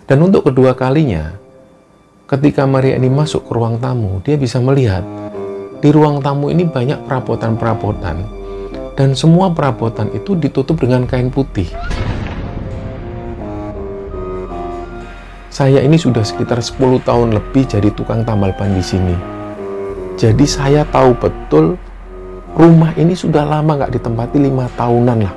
Dan untuk kedua kalinya, ketika Maria ini masuk ke ruang tamu, dia bisa melihat di ruang tamu ini banyak perabotan-perabotan, dan semua perabotan itu ditutup dengan kain putih. Saya ini sudah sekitar 10 tahun lebih jadi tukang tambal ban di sini. Jadi saya tahu betul rumah ini sudah lama nggak ditempati, 5 tahunan lah.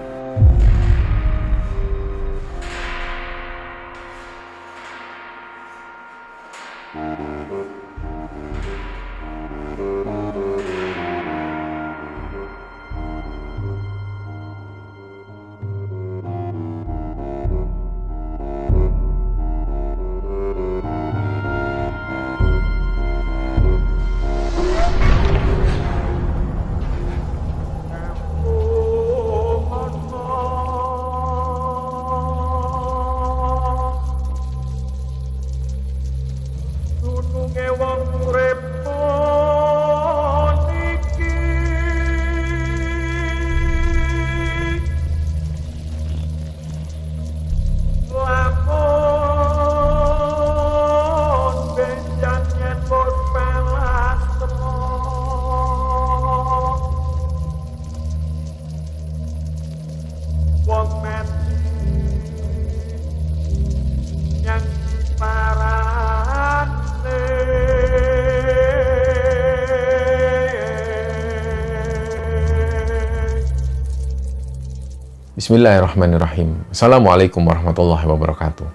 Bismillahirrahmanirrahim. Assalamualaikum warahmatullahi wabarakatuh.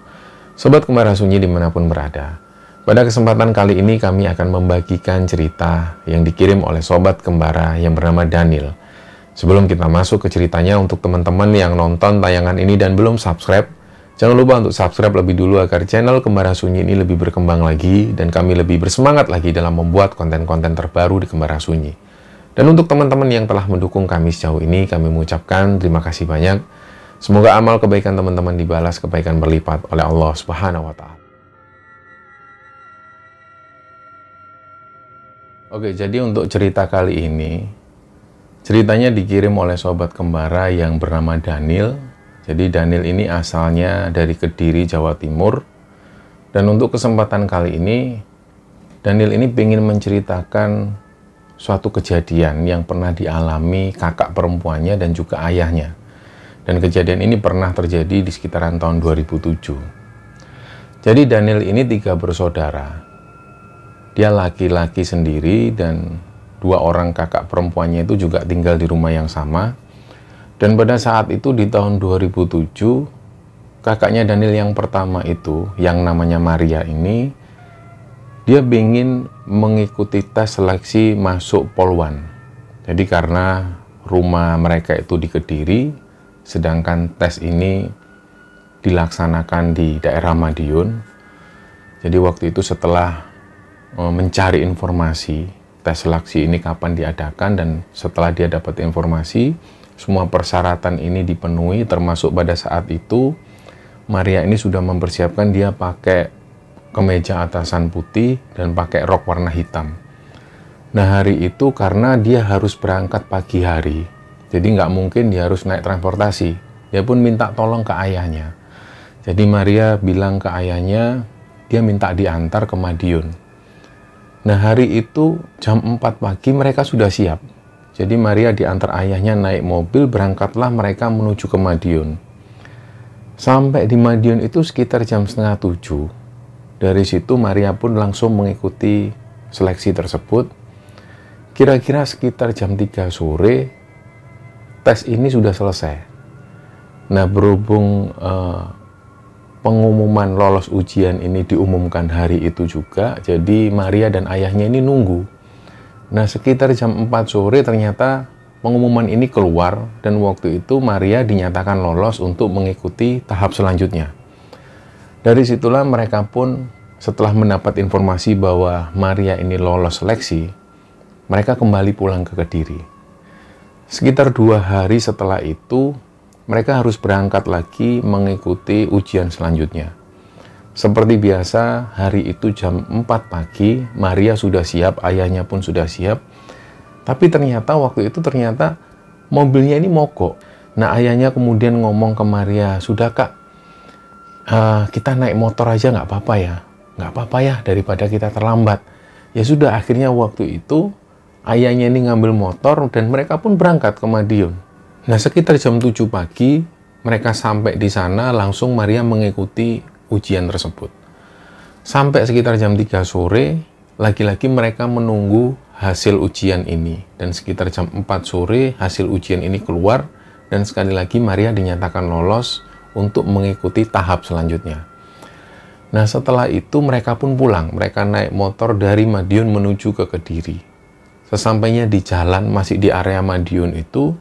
Sobat Kembara Sunyi dimanapun berada, pada kesempatan kali ini kami akan membagikan cerita yang dikirim oleh Sobat Kembara yang bernama Daniel. Sebelum kita masuk ke ceritanya, untuk teman-teman yang nonton tayangan ini dan belum subscribe, jangan lupa untuk subscribe lebih dulu agar channel Kembara Sunyi ini lebih berkembang lagi dan kami lebih bersemangat lagi dalam membuat konten-konten terbaru di Kembara Sunyi. Dan untuk teman-teman yang telah mendukung kami sejauh ini, kami mengucapkan terima kasih banyak. Semoga amal kebaikan teman-teman dibalas kebaikan berlipat oleh Allah Subhanahu wa Ta'ala. Oke, jadi untuk cerita kali ini, ceritanya dikirim oleh Sobat Kembara yang bernama Daniel. Jadi Daniel ini asalnya dari Kediri, Jawa Timur. Dan untuk kesempatan kali ini, Daniel ini ingin menceritakan suatu kejadian yang pernah dialami kakak perempuannya dan juga ayahnya. Dan kejadian ini pernah terjadi di sekitaran tahun 2007. Jadi Daniel ini 3 bersaudara. Dia laki-laki sendiri dan 2 orang kakak perempuannya itu juga tinggal di rumah yang sama. Dan pada saat itu di tahun 2007, kakaknya Daniel yang pertama itu, yang namanya Maria ini, dia ingin mengikuti tes seleksi masuk Polwan. Jadi karena rumah mereka itu di Kediri, sedangkan tes ini dilaksanakan di daerah Madiun. Jadi waktu itu setelah mencari informasi tes seleksi ini kapan diadakan, dan setelah dia dapat informasi, semua persyaratan ini dipenuhi, termasuk pada saat itu Maria ini sudah mempersiapkan dia pakai kemeja atasan putih dan pakai rok warna hitam. Nah hari itu karena dia harus berangkat pagi hari, jadi nggak mungkin dia harus naik transportasi. Dia pun minta tolong ke ayahnya. Jadi Maria bilang ke ayahnya, dia minta diantar ke Madiun. Nah hari itu jam 4 pagi mereka sudah siap. Jadi Maria diantar ayahnya naik mobil, berangkatlah mereka menuju ke Madiun. Sampai di Madiun itu sekitar jam 6:30. Dari situ Maria pun langsung mengikuti seleksi tersebut. Kira-kira sekitar jam 3 sore, tes ini sudah selesai. Nah berhubung pengumuman lolos ujian ini diumumkan hari itu juga, jadi Maria dan ayahnya ini nunggu. Nah sekitar jam 4 sore ternyata pengumuman ini keluar, dan waktu itu Maria dinyatakan lolos untuk mengikuti tahap selanjutnya. Dari situlah mereka pun setelah mendapat informasi bahwa Maria ini lolos seleksi, mereka kembali pulang ke Kediri. Sekitar 2 hari setelah itu, mereka harus berangkat lagi mengikuti ujian selanjutnya. Seperti biasa, hari itu jam 4 pagi, Maria sudah siap, ayahnya pun sudah siap. Tapi ternyata waktu itu mobilnya ini mogok. Nah ayahnya kemudian ngomong ke Maria, "Sudah Kak, kita naik motor aja nggak apa-apa ya. Nggak apa-apa ya, daripada kita terlambat. Ya sudah, akhirnya waktu itu ayahnya ini ngambil motor dan mereka pun berangkat ke Madiun. Nah, sekitar jam 7 pagi, mereka sampai di sana, langsung Maria mengikuti ujian tersebut. Sampai sekitar jam 3 sore, lagi-lagi mereka menunggu hasil ujian ini. Dan sekitar jam 4 sore, hasil ujian ini keluar, dan sekali lagi Maria dinyatakan lolos untuk mengikuti tahap selanjutnya. Nah, setelah itu mereka pun pulang. Mereka naik motor dari Madiun menuju ke Kediri. Sesampainya di jalan, masih di area Madiun itu,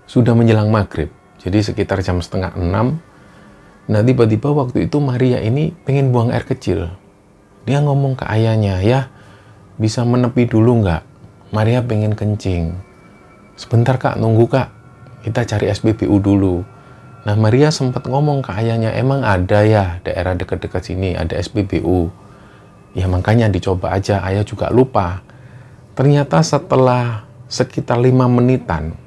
sudah menjelang maghrib. Jadi sekitar jam setengah 6. Nah, tiba-tiba waktu itu Maria ini pengen buang air kecil. Dia ngomong ke ayahnya, ya, bisa menepi dulu nggak? Maria pengen kencing. Sebentar kak, nunggu kak. Kita cari SPBU dulu. Nah, Maria sempat ngomong ke ayahnya, emang ada ya daerah dekat-dekat sini, ada SPBU. Ya makanya dicoba aja, ayah juga lupa. Ternyata setelah sekitar 5 menitan,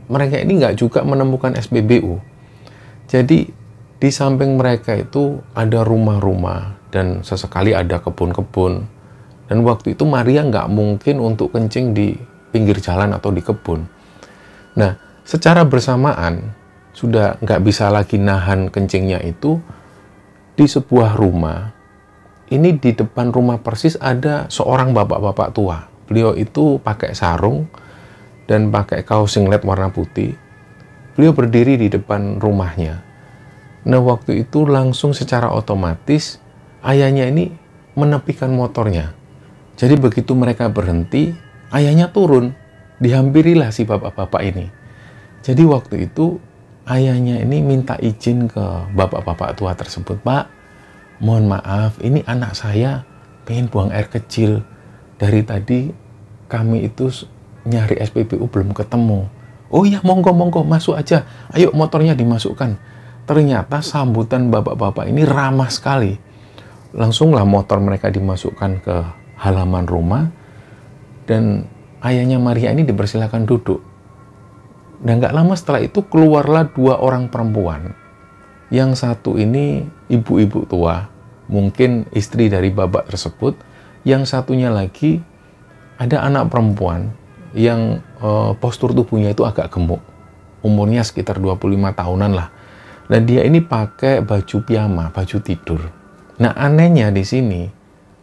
mereka ini nggak juga menemukan SPBU. Jadi, di samping mereka itu ada rumah-rumah dan sesekali ada kebun-kebun. Dan waktu itu Maria nggak mungkin untuk kencing di pinggir jalan atau di kebun. Nah, secara bersamaan, sudah nggak bisa lagi nahan kencingnya itu, di sebuah rumah, ini di depan rumah persis ada seorang bapak-bapak tua. Beliau itu pakai sarung dan pakai kaos singlet warna putih. Beliau berdiri di depan rumahnya. Nah, waktu itu langsung secara otomatis ayahnya ini menepikan motornya. Jadi begitu mereka berhenti, ayahnya turun. Dihampirilah si bapak-bapak ini. Jadi waktu itu ayahnya ini minta izin ke bapak-bapak tua tersebut. Pak, mohon maaf, ini anak saya pengen buang air kecil. Dari tadi kami itu nyari SPBU belum ketemu. Oh iya, monggo, masuk aja. Ayo motornya dimasukkan. Ternyata sambutan bapak-bapak ini ramah sekali. Langsunglah motor mereka dimasukkan ke halaman rumah. Dan ayahnya Maria ini dipersilakan duduk. Dan nggak lama setelah itu keluarlah 2 orang perempuan. Yang satu ini ibu-ibu tua, mungkin istri dari bapak tersebut. Yang satunya lagi ada anak perempuan yang postur tubuhnya itu agak gemuk. Umurnya sekitar 25 tahunan lah. Dan dia ini pakai baju piyama, baju tidur. Nah, anehnya di sini,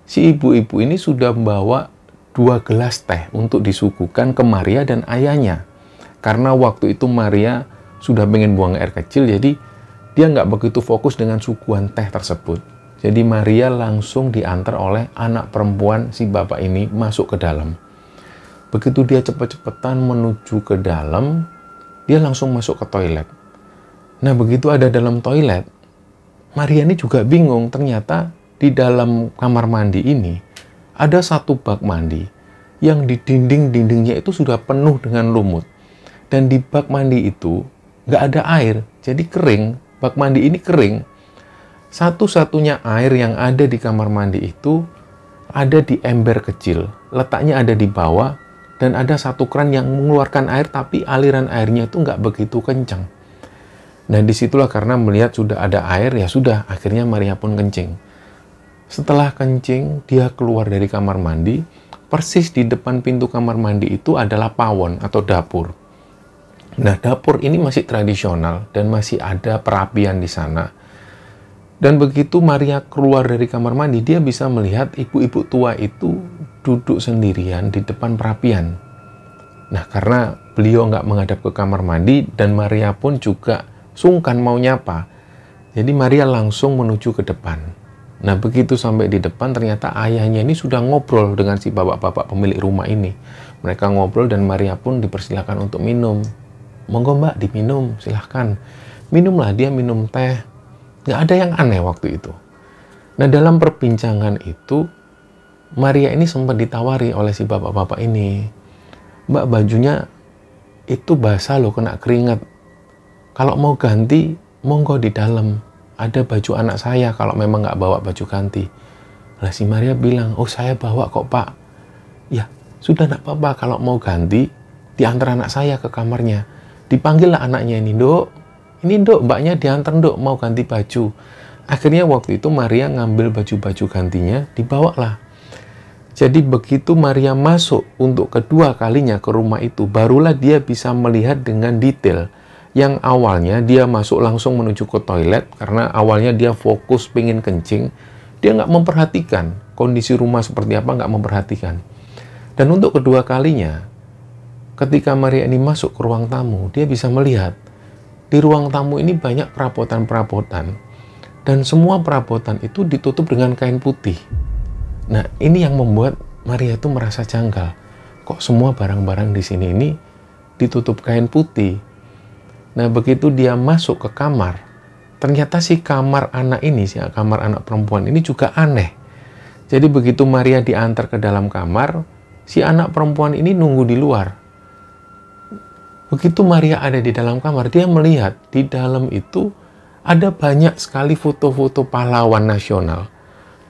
si ibu-ibu ini sudah membawa 2 gelas teh untuk disuguhkan ke Maria dan ayahnya. Karena waktu itu Maria sudah pengen buang air kecil, jadi dia nggak begitu fokus dengan suguhan teh tersebut. Jadi Maria langsung diantar oleh anak perempuan si bapak ini masuk ke dalam. Begitu dia cepet-cepetan menuju ke dalam, dia langsung masuk ke toilet. Nah, begitu ada dalam toilet, Maria ini juga bingung. Ternyata di dalam kamar mandi ini ada satu bak mandi yang di dinding-dindingnya itu sudah penuh dengan lumut. Dan di bak mandi itu nggak ada air, jadi kering. Bak mandi ini kering. Satu-satunya air yang ada di kamar mandi itu ada di ember kecil. Letaknya ada di bawah dan ada satu keran yang mengeluarkan air, tapi aliran airnya itu nggak begitu kencang. Nah, disitulah karena melihat sudah ada air, ya sudah, akhirnya Maria pun kencing. Setelah kencing, dia keluar dari kamar mandi. Persis di depan pintu kamar mandi itu adalah pawon atau dapur. Nah, dapur ini masih tradisional dan masih ada perapian di sana. Dan begitu Maria keluar dari kamar mandi, dia bisa melihat ibu-ibu tua itu duduk sendirian di depan perapian. Nah, karena beliau nggak menghadap ke kamar mandi dan Maria pun juga sungkan mau nyapa. Jadi Maria langsung menuju ke depan. Nah, begitu sampai di depan, ternyata ayahnya ini sudah ngobrol dengan si bapak-bapak pemilik rumah ini. Mereka ngobrol dan Maria pun dipersilakan untuk minum. Monggo mbak, diminum, silahkan. Minumlah, dia minum teh. Nggak ada yang aneh waktu itu. Nah, dalam perbincangan itu, Maria ini sempat ditawari oleh si bapak-bapak ini. Mbak, bajunya itu basah loh, kena keringat. Kalau mau ganti, monggo di dalam. Ada baju anak saya kalau memang nggak bawa baju ganti. Lah si Maria bilang, oh saya bawa kok pak. Ya, sudah nggak apa-apa kalau mau ganti, diantar anak saya ke kamarnya. Dipanggillah anaknya ini, Dok. Ini Dok, mbaknya diantar Dok, mau ganti baju. Akhirnya waktu itu Maria ngambil baju-baju gantinya, dibawalah. Jadi begitu Maria masuk untuk kedua kalinya ke rumah itu, barulah dia bisa melihat dengan detail. Yang awalnya dia masuk langsung menuju ke toilet, karena awalnya dia fokus pengen kencing, dia nggak memperhatikan kondisi rumah seperti apa, nggak memperhatikan. Dan untuk kedua kalinya, ketika Maria ini masuk ke ruang tamu, dia bisa melihat di ruang tamu ini banyak perabotan-perabotan, dan semua perabotan itu ditutup dengan kain putih. Nah, ini yang membuat Maria itu merasa janggal. Kok semua barang-barang di sini ini ditutup kain putih? Nah, begitu dia masuk ke kamar, ternyata si kamar anak ini, si kamar anak perempuan ini juga aneh. Jadi begitu Maria diantar ke dalam kamar, si anak perempuan ini nunggu di luar. Begitu Maria ada di dalam kamar, dia melihat di dalam itu ada banyak sekali foto-foto pahlawan nasional.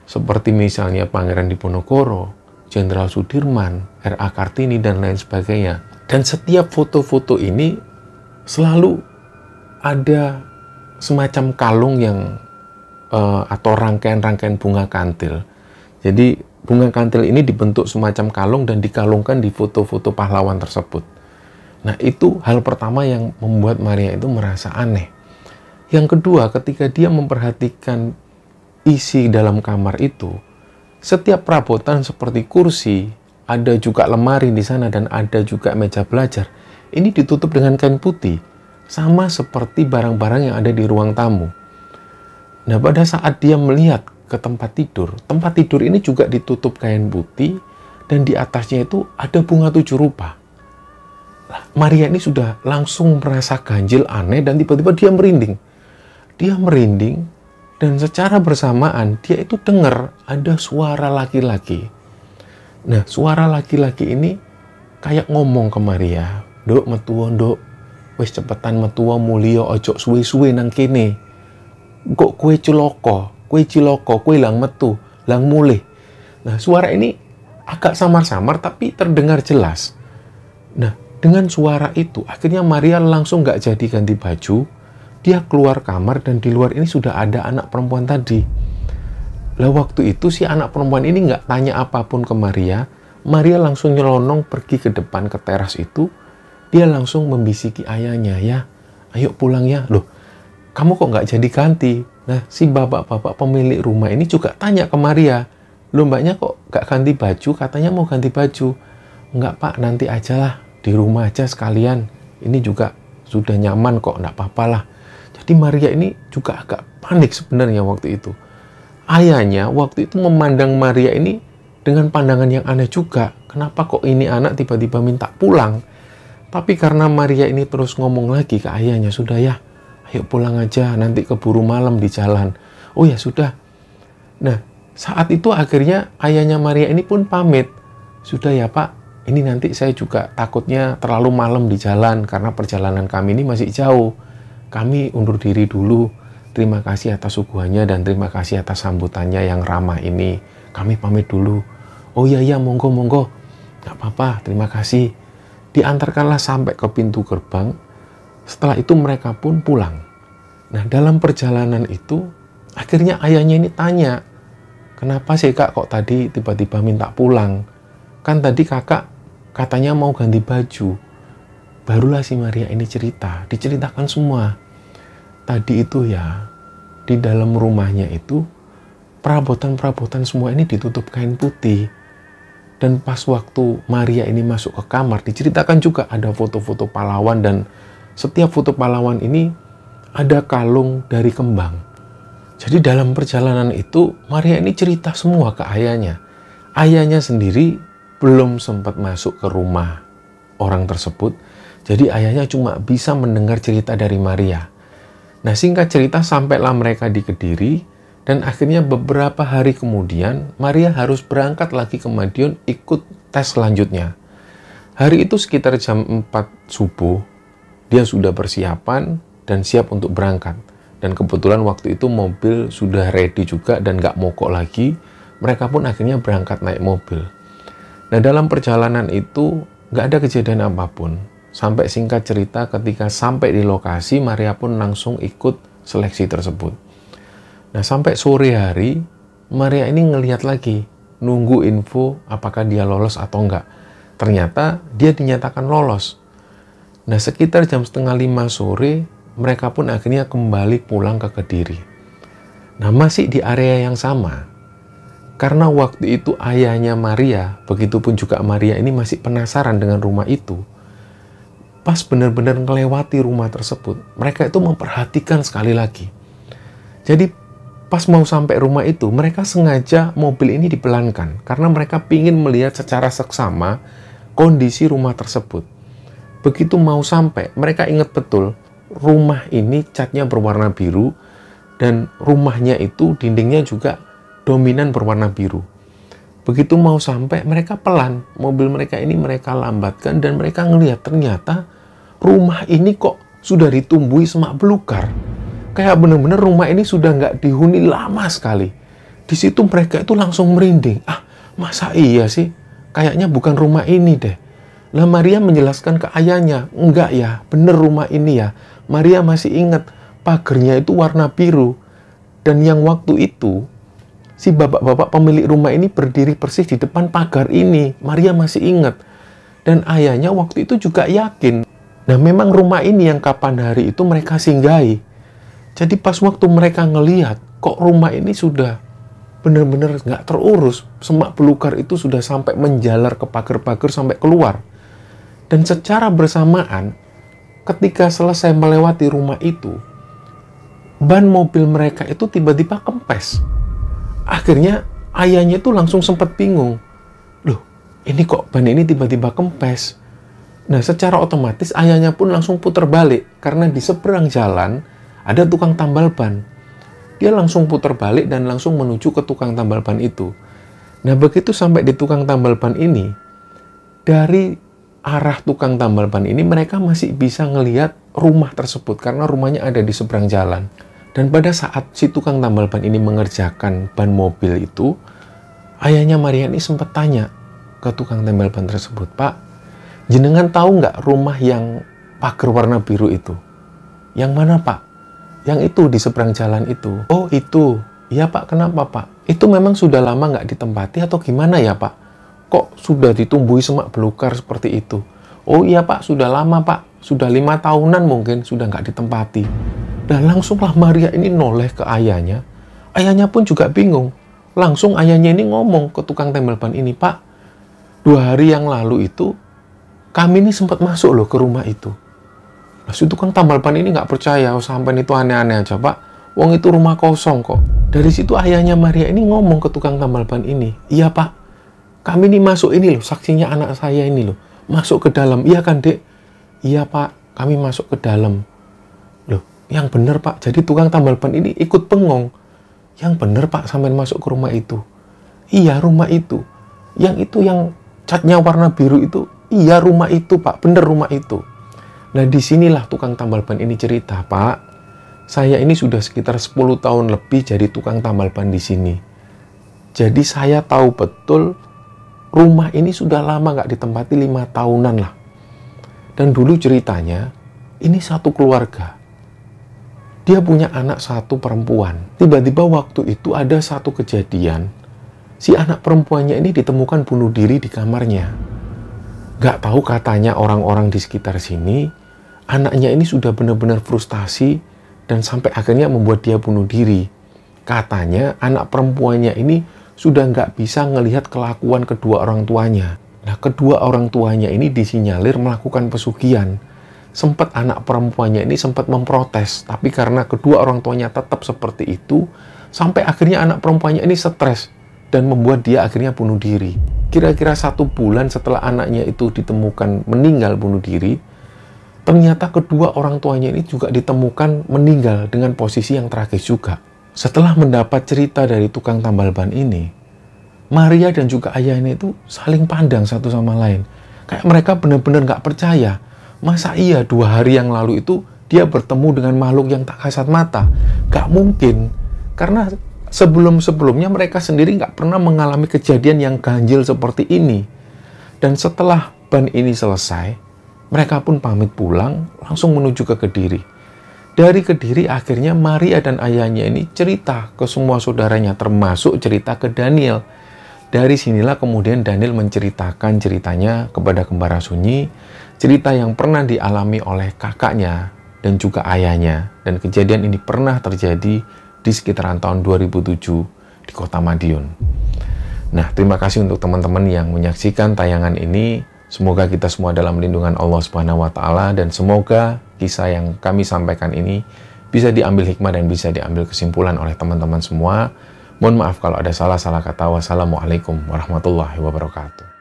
Seperti misalnya Pangeran Diponegoro, Jenderal Sudirman, R.A. Kartini, dan lain sebagainya. Dan setiap foto-foto ini selalu ada semacam kalung yang atau rangkaian-rangkaian bunga kantil. Jadi bunga kantil ini dibentuk semacam kalung dan dikalungkan di foto-foto pahlawan tersebut. Nah, itu hal pertama yang membuat Maria itu merasa aneh. Yang kedua, ketika dia memperhatikan isi dalam kamar itu, setiap perabotan seperti kursi, ada juga lemari di sana dan ada juga meja belajar, ini ditutup dengan kain putih, sama seperti barang-barang yang ada di ruang tamu. Nah, pada saat dia melihat ke tempat tidur ini juga ditutup kain putih dan di atasnya itu ada bunga 7 rupa. Maria ini sudah langsung merasa ganjil, aneh, dan tiba-tiba dia merinding. Dan secara bersamaan dia itu dengar ada suara laki-laki. Nah, suara laki-laki ini kayak ngomong ke Maria, "Nduk, metuwo, nduk. Wis cepetan metuwo mulya, ojo suwe-suwe nang kene. Kok kue ciloko, kue lang metu, lang mulih." Nah, suara ini agak samar-samar tapi terdengar jelas. Nah, dengan suara itu akhirnya Maria langsung nggak jadi ganti baju. Dia keluar kamar dan di luar ini sudah ada anak perempuan tadi. Lah waktu itu si anak perempuan ini nggak tanya apapun ke Maria. Maria langsung nyelonong pergi ke depan ke teras itu. Dia langsung membisiki ayahnya, "Ya, ayo pulang ya." "Loh, kamu kok nggak jadi ganti?" Nah, si bapak-bapak pemilik rumah ini juga tanya ke Maria, "Loh, mbaknya kok nggak ganti baju? Katanya mau ganti baju." "Nggak, Pak, nanti aja lah. Di rumah aja sekalian. Ini juga sudah nyaman kok, nggak apa-apa lah." Jadi Maria ini juga agak panik sebenarnya waktu itu. Ayahnya waktu itu memandang Maria ini dengan pandangan yang aneh juga. Kenapa kok ini anak tiba-tiba minta pulang? Tapi karena Maria ini terus ngomong lagi ke ayahnya, "Sudah ya, ayo pulang aja, nanti keburu malam di jalan." "Oh ya sudah." Nah, saat itu akhirnya ayahnya Maria ini pun pamit. "Sudah ya Pak, ini nanti saya juga takutnya terlalu malam di jalan karena perjalanan kami ini masih jauh. Kami undur diri dulu. Terima kasih atas suguhannya dan terima kasih atas sambutannya yang ramah ini. Kami pamit dulu." "Oh iya, monggo. Nggak apa-apa, terima kasih." Diantarkanlah sampai ke pintu gerbang. Setelah itu mereka pun pulang. Nah, dalam perjalanan itu, akhirnya ayahnya ini tanya, "Kenapa sih Kak kok tadi tiba-tiba minta pulang? Kan tadi kakak katanya mau ganti baju." Barulah si Maria ini diceritakan semua. Tadi itu ya, di dalam rumahnya itu, perabotan-perabotan semua ini ditutup kain putih. Dan pas waktu Maria ini masuk ke kamar, diceritakan juga ada foto-foto pahlawan dan setiap foto pahlawan ini ada kalung dari kembang. Jadi dalam perjalanan itu, Maria ini cerita semua ke ayahnya. Ayahnya sendiri belum sempat masuk ke rumah orang tersebut, jadi ayahnya cuma bisa mendengar cerita dari Maria. Nah, singkat cerita sampailah mereka di Kediri, dan akhirnya beberapa hari kemudian Maria harus berangkat lagi ke Madiun ikut tes selanjutnya. Hari itu sekitar jam 4 subuh, dia sudah persiapan dan siap untuk berangkat. Dan kebetulan waktu itu mobil sudah ready juga dan gak mogok lagi, mereka pun akhirnya berangkat naik mobil. Nah, dalam perjalanan itu gak ada kejadian apapun. Sampai singkat cerita ketika sampai di lokasi, Maria pun langsung ikut seleksi tersebut. Nah, sampai sore hari, Maria ini ngelihat lagi, nunggu info apakah dia lolos atau enggak. Ternyata dia dinyatakan lolos. Nah, sekitar jam 4:30 sore, mereka pun akhirnya kembali pulang ke Kediri. Nah, masih di area yang sama. Karena waktu itu ayahnya Maria, begitupun juga Maria ini masih penasaran dengan rumah itu. Pas benar-benar melewati rumah tersebut, mereka itu memperhatikan sekali lagi. Jadi pas mau sampai rumah itu, mereka sengaja mobil ini dipelankan karena mereka ingin melihat secara seksama kondisi rumah tersebut. Begitu mau sampai, mereka ingat betul rumah ini catnya berwarna biru dan rumahnya itu dindingnya juga dominan berwarna biru. Begitu mau sampai, mereka pelan. Mobil mereka ini mereka lambatkan dan mereka ngelihat ternyata rumah ini kok sudah ditumbuhi semak belukar. Kayak benar-benar rumah ini sudah nggak dihuni lama sekali. Di situ mereka itu langsung merinding. Ah, masa iya sih? Kayaknya bukan rumah ini deh. Lah Maria menjelaskan ke ayahnya, enggak ya, bener rumah ini ya. Maria masih ingat pagernya itu warna biru. Dan yang waktu itu si bapak-bapak pemilik rumah ini berdiri persis di depan pagar ini. Maria masih ingat. Dan ayahnya waktu itu juga yakin. Nah, memang rumah ini yang kapan hari itu mereka singgahi. Jadi pas waktu mereka ngelihat, kok rumah ini sudah benar-benar nggak terurus. Semak belukar itu sudah sampai menjalar ke pagar-pagar sampai keluar. Dan secara bersamaan, ketika selesai melewati rumah itu, ban mobil mereka itu tiba-tiba kempes. Akhirnya ayahnya itu langsung sempat bingung. Loh, ini kok ban ini tiba-tiba kempes? Nah, secara otomatis ayahnya pun langsung putar balik. Karena di seberang jalan ada tukang tambal ban. Dia langsung putar balik dan langsung menuju ke tukang tambal ban itu. Nah, begitu sampai di tukang tambal ban ini, dari arah tukang tambal ban ini mereka masih bisa ngelihat rumah tersebut. Karena rumahnya ada di seberang jalan. Dan pada saat si tukang tambal ban ini mengerjakan ban mobil itu, ayahnya Maria ini sempat tanya ke tukang tambal ban tersebut, "Pak, jenengan tahu nggak rumah yang pagar warna biru itu?" "Yang mana, Pak?" "Yang itu di seberang jalan itu." "Oh, itu. Iya, Pak. Kenapa, Pak? Itu memang sudah lama nggak ditempati atau gimana ya, Pak? Kok sudah ditumbuhi semak belukar seperti itu?" "Oh iya, Pak. Sudah lama, Pak. Sudah 5 tahunan mungkin sudah nggak ditempati." Dan langsunglah Maria ini noleh ke ayahnya. Ayahnya pun juga bingung. Langsung ayahnya ini ngomong ke tukang tambal ban ini, "Pak, 2 hari yang lalu itu, kami ini sempat masuk loh ke rumah itu." Nah, si tukang tambal ban ini nggak percaya, "Oh, sampai itu aneh-aneh aja, Pak. Wong itu rumah kosong kok." Dari situ ayahnya Maria ini ngomong ke tukang tambal ban ini, "Iya, Pak. Kami ini masuk ini loh, saksinya anak saya ini loh. Masuk ke dalam." "Iya kan, Dek?" "Iya, Pak. Kami masuk ke dalam." "Loh, yang bener, Pak." Jadi tukang tambal ban ini ikut bengong. "Yang bener, Pak, sampai masuk ke rumah itu." "Iya, rumah itu. Yang itu yang catnya warna biru itu." "Iya, rumah itu, Pak. Bener rumah itu." Nah, disinilah tukang tambal ban ini cerita, "Pak, saya ini sudah sekitar 10 tahun lebih jadi tukang tambal ban di sini. Jadi saya tahu betul rumah ini sudah lama nggak ditempati, 5 tahunan lah. Dan dulu ceritanya, ini satu keluarga. Dia punya anak 1 perempuan. Tiba-tiba waktu itu ada satu kejadian. Si anak perempuannya ini ditemukan bunuh diri di kamarnya. Gak tahu katanya orang-orang di sekitar sini, anaknya ini sudah benar-benar frustasi dan sampai akhirnya membuat dia bunuh diri. Katanya anak perempuannya ini sudah nggak bisa ngelihat kelakuan kedua orang tuanya. Nah, kedua orang tuanya ini disinyalir melakukan pesugihan. Sempat anak perempuannya ini sempat memprotes, tapi karena kedua orang tuanya tetap seperti itu, sampai akhirnya anak perempuannya ini stres dan membuat dia akhirnya bunuh diri. Kira-kira 1 bulan setelah anaknya itu ditemukan meninggal bunuh diri, ternyata kedua orang tuanya ini juga ditemukan meninggal dengan posisi yang tragis juga. Setelah mendapat cerita dari tukang tambal ban ini, Maria dan juga ayahnya itu saling pandang satu sama lain. Kayak mereka benar-benar nggak percaya. Masa iya 2 hari yang lalu itu dia bertemu dengan makhluk yang tak kasat mata? Gak mungkin. Karena sebelum-sebelumnya mereka sendiri nggak pernah mengalami kejadian yang ganjil seperti ini. Dan setelah ban ini selesai, mereka pun pamit pulang, langsung menuju ke Kediri. Dari Kediri akhirnya Maria dan ayahnya ini cerita ke semua saudaranya, termasuk cerita ke Daniel. Dari sinilah kemudian Daniel menceritakan ceritanya kepada Kembara Sunyi, cerita yang pernah dialami oleh kakaknya dan juga ayahnya. Dan kejadian ini pernah terjadi di sekitaran tahun 2007 di kota Madiun. Nah, terima kasih untuk teman-teman yang menyaksikan tayangan ini. Semoga kita semua dalam lindungan Allah Subhanahu wa Ta'ala, dan semoga kisah yang kami sampaikan ini bisa diambil hikmah dan bisa diambil kesimpulan oleh teman-teman semua. Mohon maaf kalau ada salah-salah kata. Wassalamualaikum warahmatullahi wabarakatuh.